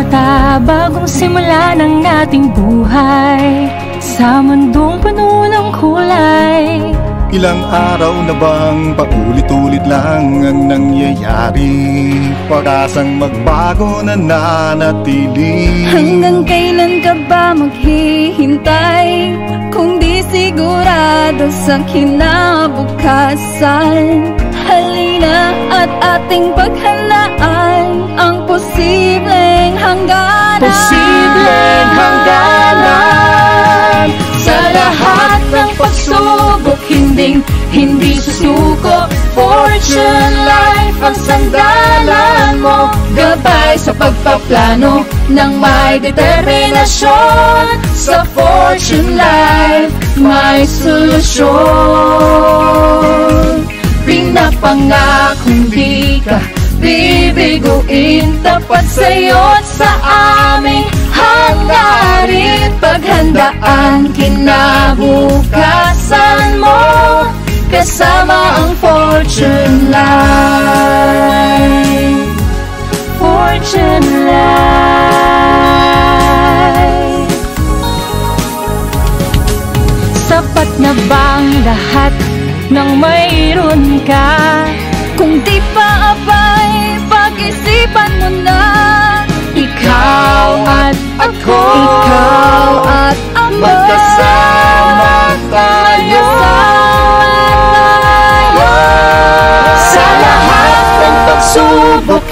mata, bagong simula ng ating buhay sa mundong puno ng kulay. Ilang araw na bang paulit-ulit lang ang nangyayari? Pag-asang magbago na nanatili. Hanggang kailan ka ba maghihintay kung di sigurado sa kinabukasan? Halina at ating paghalaan ang posibleng hangganan. Posibleng hangganan. Sa lahat ng pagsubok, hindi susuko. Fortune Life ang sandalan mo, gabay sa pagpaplano ng may determinasyon. Sa Fortune Life may solusyon. Pinapangakong di ka bibiguin, tapat sa'yo't sa aming hangarin. Paghandaan kinabukasan mo, kasama ang Fortune Life. Fortune Life. Sapat na bang lahat ng mayroon ka? Kung di pa abay, pag-isipan mo na. Ikaw at ako, ikaw at ako, magkasama tayo. Sa lahat ng pagsubok,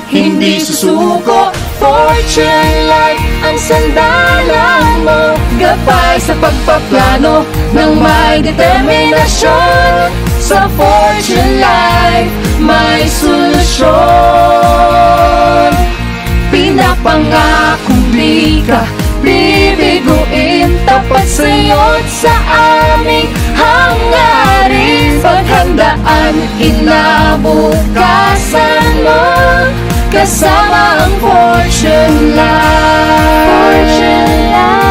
hindi susuko. Fortune Life ang sandalan mo, gabay sa pagpaplano ng may determinasyon. Sa Fortune Life may solusyon. Pinapangakong di ka bibiguin, tapat sa'yo't sa aming hangarin. Paghandaan kinabukasan mo, kasama ang Fortune Life. Fortune Life.